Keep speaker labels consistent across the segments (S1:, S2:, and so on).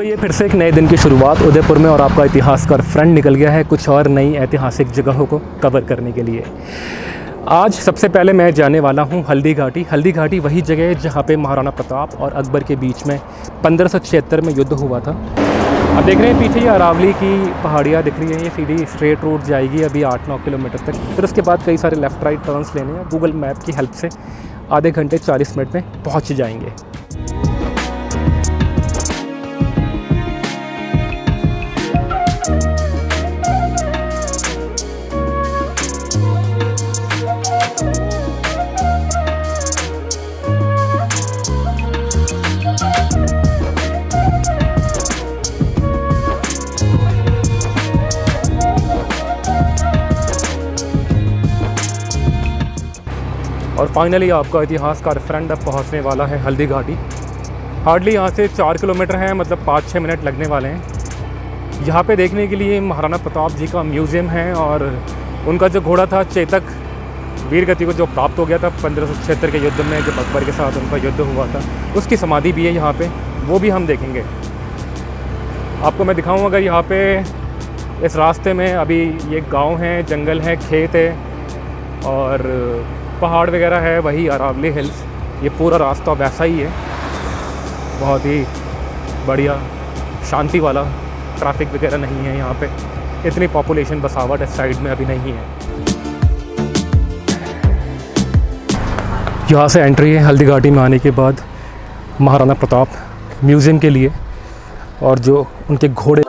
S1: ये फिर से एक नए दिन की शुरुआत उदयपुर में और आपका इतिहासकार फ्रेंड निकल गया है कुछ और नई ऐतिहासिक जगहों को कवर करने के लिए। आज सबसे पहले मैं जाने वाला हूँ हल्दी घाटी। हल्दी घाटी वही जगह है जहाँ पे महाराणा प्रताप और अकबर के बीच में 1576 में युद्ध हुआ था। अब देख रहे हैं पीछे ये अरावली की पहाड़ियाँ दिख रही हैं, ये सीधी स्ट्रेट रोड जाएगी अभी 8-9 किलोमीटर तक। फिर उसके बाद कई सारे लेफ़्ट राइट टर्न्स लेने हैं। गूगल मैप की हेल्प से आधे घंटे 40 मिनट में पहुँच जाएंगे। और फाइनली आपका इतिहासकार फ्रेंड अब पहुंचने वाला है हल्दी घाटी। हार्डली यहाँ से 4 किलोमीटर है, मतलब 5-6 मिनट लगने वाले हैं। यहाँ पे देखने के लिए महाराणा प्रताप जी का म्यूज़ियम है और उनका जो घोड़ा था चेतक वीरगति को जो प्राप्त हो गया था 1576 के युद्ध में, जब अकबर के साथ उनका युद्ध हुआ था, उसकी समाधि भी है यहाँ पे, वो भी हम देखेंगे। आपको मैं दिखाऊँगा अगर यहाँ पे इस रास्ते में अभी ये गाँव है, जंगल है, खेत है और पहाड़ वगैरह है, वही अरावली हिल्स। ये पूरा रास्ता वैसा ही है, बहुत ही बढ़िया शांति वाला, ट्रैफिक वगैरह नहीं है यहाँ पे। इतनी पॉपुलेशन बसावट इस साइड में अभी नहीं है। यहाँ से एंट्री है हल्दी घाटी में आने के बाद महाराणा प्रताप म्यूज़ियम के लिए, और जो उनके घोड़े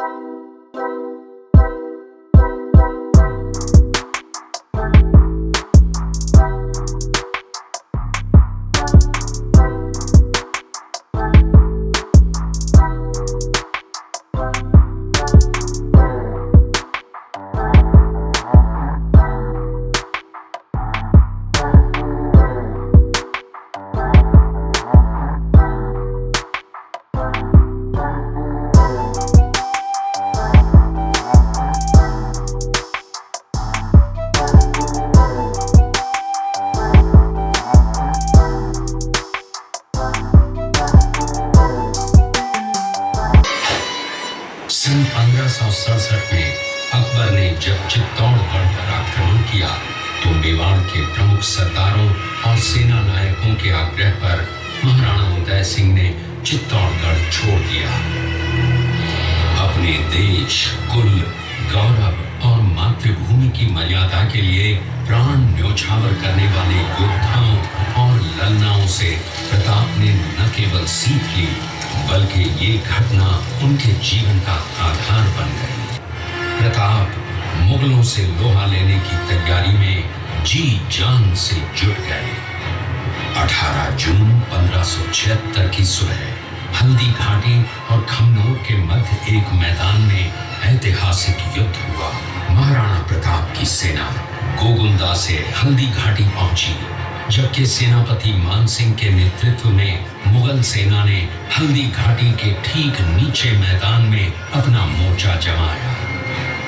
S2: सन 1567 में अकबर ने जब चित्तौड़गढ़ पर आक्रमण किया तो मेवाड़ के प्रमुख सरदारों और सेना नायकों के आग्रह पर महाराणा उदय सिंह ने चित्तौड़गढ़ छोड़ दिया। अपने देश, कुल, गौरव और मातृभूमि की मर्यादा के लिए प्राण न्योछावर करने वाले योद्धाओं और ललनाओं से प्रताप ने न केवल सीख ली बल्कि ये घटना उनके जीवन का आधार बन गई। प्रताप मुगलों से लोहा लेने की तैयारी में जी जान से जुट गए। 18 जून 1576 की सुबह हल्दी घाटी और खमनोर के मध्य एक मैदान में ऐतिहासिक युद्ध हुआ। महाराणा प्रताप की सेना गोगुंदा से हल्दी घाटी पहुंची, जबकि सेनापति मान सिंह के नेतृत्व में मुगल सेना ने हल्दी घाटी के ठीक नीचे मैदान में अपना मोर्चा जमाया।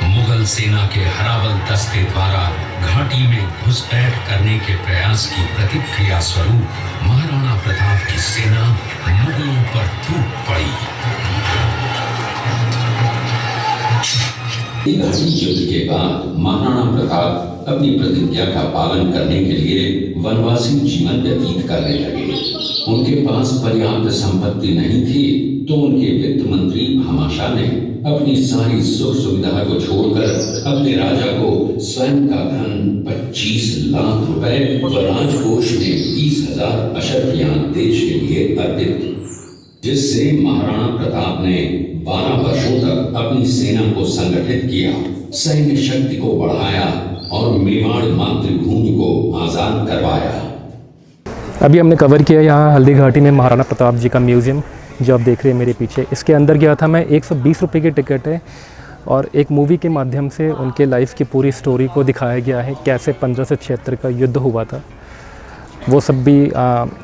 S2: मुगल सेना के हरावल दस्ते द्वारा घाटी में घुसपैठ करने के प्रयास की प्रतिक्रिया स्वरूप महाराणा प्रताप की सेना मुगलों पर टूट पड़ी। घाटी युद्ध के बाद महाराणा प्रताप अपनी प्रतिज्ञा का पालन करने के लिए वनवासी जीवन व्यतीत करने लगे। उनके पास पर्याप्त संपत्ति नहीं थी तो उनके वित्त मंत्री भामाशाह ने अपनी सारी सुख सुविधा को छोड़कर अपने राजा को स्वयं का धन 25 लाख रुपए व राजकोष में 20,000 अशर्फियां देश के लिए अर्पित की, जिससे महाराणा प्रताप ने 12 वर्षों तक अपनी सेना को संगठित किया, सैन्य शक्ति को बढ़ाया और मेवाड़ मातृभूमि को आजाद करवाया।
S1: अभी हमने कवर किया यहाँ हल्दी घाटी में महाराणा प्रताप जी का म्यूज़ियम, जो आप देख रहे हैं मेरे पीछे। इसके अंदर गया था मैं, 120 रुपये की टिकट है और एक मूवी के माध्यम से उनके लाइफ की पूरी स्टोरी को दिखाया गया है, कैसे 1576 का युद्ध हुआ था वो सब भी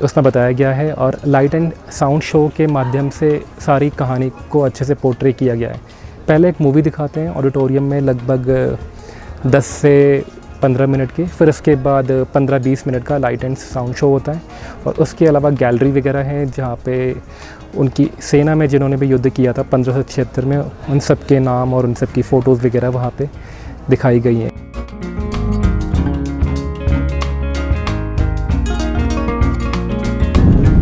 S1: उसमें बताया गया है। और लाइट एंड साउंड शो के माध्यम से सारी कहानी को अच्छे से पोर्ट्रे किया गया है। पहले एक मूवी दिखाते हैं ऑडिटोरियम में, लगभग 10 से 15 मिनट के, फिर उसके बाद 15-20 मिनट का लाइट एंड साउंड शो होता है। और उसके अलावा गैलरी वगैरह है जहाँ पे उनकी सेना में जिन्होंने भी युद्ध किया था 1576 में, उन सब के नाम और उन सब की फ़ोटोज़ वगैरह वहाँ पे दिखाई गई हैं।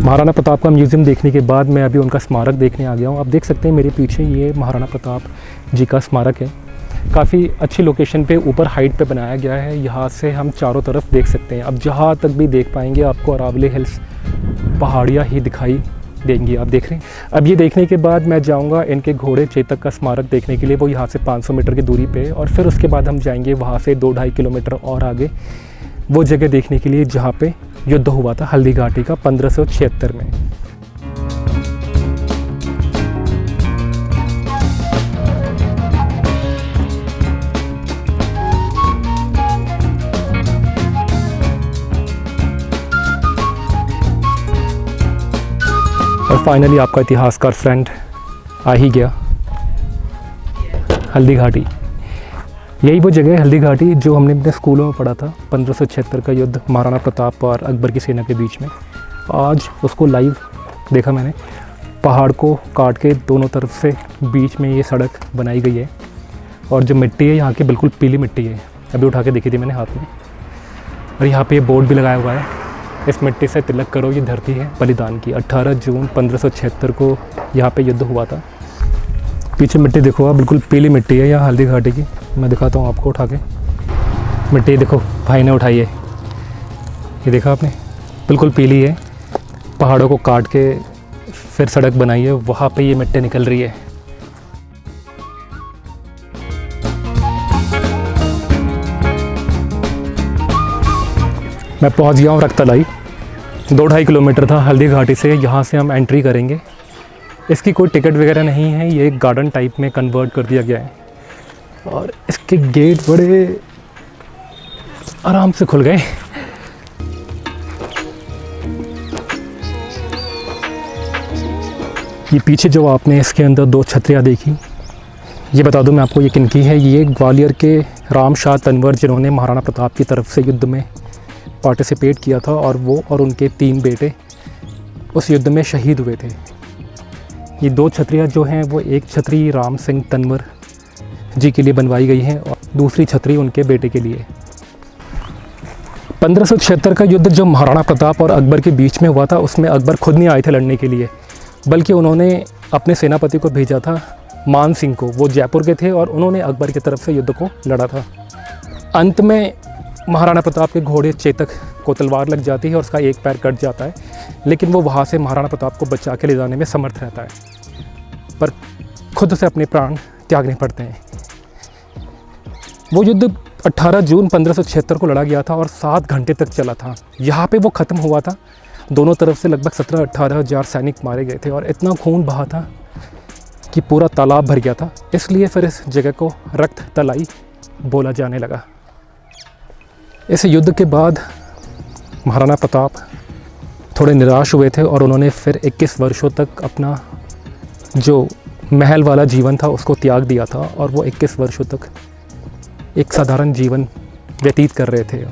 S1: महाराणा प्रताप का म्यूज़ियम देखने के बाद मैं अभी उनका स्मारक देखने आ गया हूँ। आप देख सकते हैं मेरे पीछे ये महाराणा प्रताप जी का स्मारक है। काफ़ी अच्छी लोकेशन पे ऊपर हाइट पे बनाया गया है। यहाँ से हम चारों तरफ देख सकते हैं। अब जहाँ तक भी देख पाएंगे आपको अरावली हिल्स पहाड़ियाँ ही दिखाई देंगी। आप देख रहे हैं। अब ये देखने के बाद मैं जाऊँगा इनके घोड़े चेतक का स्मारक देखने के लिए, वो यहाँ से 500 मीटर की दूरी पे, और फिर उसके बाद हम जाएंगे वहाँ से 2-2.5 किलोमीटर और आगे वो जगह देखने के लिए जहाँ पे युद्ध हुआ था हल्दी घाटी का 1576 में। और फाइनली आपका इतिहासकार फ्रेंड आ ही गया, हल्दी घाटी। यही वो जगह है हल्दी घाटी जो हमने अपने स्कूलों में पढ़ा था, 1576 का युद्ध महाराणा प्रताप और अकबर की सेना के बीच में। आज उसको लाइव देखा मैंने। पहाड़ को काट के दोनों तरफ से बीच में ये सड़क बनाई गई है, और जो मिट्टी है यहाँ की बिल्कुल पीली मिट्टी है। अभी उठा के देखी थी मैंने हाथ में। और यहाँ पे ये बोर्ड भी लगाया हुआ है, इस मिट्टी से तिलक करो, ये धरती है बलिदान की। 18 जून 1576 को यहाँ पे युद्ध हुआ था। पीछे मिट्टी देखो आप, बिल्कुल पीली मिट्टी है यहाँ हल्दी घाटी की। मैं दिखाता हूँ आपको उठा के। मिट्टी देखो भाई ने उठाई है, ये देखा आपने, बिल्कुल पीली है। पहाड़ों को काट के फिर सड़क बनाई है, वहाँ पे ये मिट्टी निकल रही है। मैं पहुँच गया हूँ रक्तलाई। 2-2.5 किलोमीटर था हल्दी घाटी से। यहाँ से हम एंट्री करेंगे। इसकी कोई टिकट वगैरह नहीं है, ये एक गार्डन टाइप में कन्वर्ट कर दिया गया है। और इसके गेट बड़े आराम से खुल गए। ये पीछे जो आपने इसके अंदर 2 छतरियाँ देखी, ये बता दूं मैं आपको ये किनकी है। ये ग्वालियर के राम शाह तंवर, जिन्होंने महाराणा प्रताप की तरफ से युद्ध में पार्टिसिपेट किया था, और वो और उनके 3 बेटे उस युद्ध में शहीद हुए थे। ये 2 छतरियाँ जो हैं वो एक छतरी राम सिंह तंवर जी के लिए बनवाई गई हैं, और दूसरी छतरी उनके बेटे के लिए। 1576 का युद्ध जो महाराणा प्रताप और अकबर के बीच में हुआ था, उसमें अकबर खुद नहीं आए थे लड़ने के लिए, बल्कि उन्होंने अपने सेनापति को भेजा था, मान सिंह को। वो जयपुर के थे और उन्होंने अकबर की तरफ से युद्ध को लड़ा था। अंत में महाराणा प्रताप के घोड़े चेतक को तलवार लग जाती है और उसका एक पैर कट जाता है, लेकिन वो वहाँ से महाराणा प्रताप को बचा के ले जाने में समर्थ रहता है, पर खुद से अपने प्राण त्यागने पड़ते हैं। वो युद्ध 18 जून 1576 को लड़ा गया था और 7 घंटे तक चला था। यहाँ पे वो ख़त्म हुआ था। दोनों तरफ से लगभग 17-18 हज़ार सैनिक मारे गए थे, और इतना खून बहा था कि पूरा तालाब भर गया था। इसलिए फिर इस जगह को रक्त तलाई बोला जाने लगा। इस युद्ध के बाद महाराणा प्रताप थोड़े निराश हुए थे, और उन्होंने फिर 21 वर्षों तक अपना जो महल वाला जीवन था उसको त्याग दिया था, और वो 21 वर्षों तक एक साधारण जीवन व्यतीत कर रहे थे।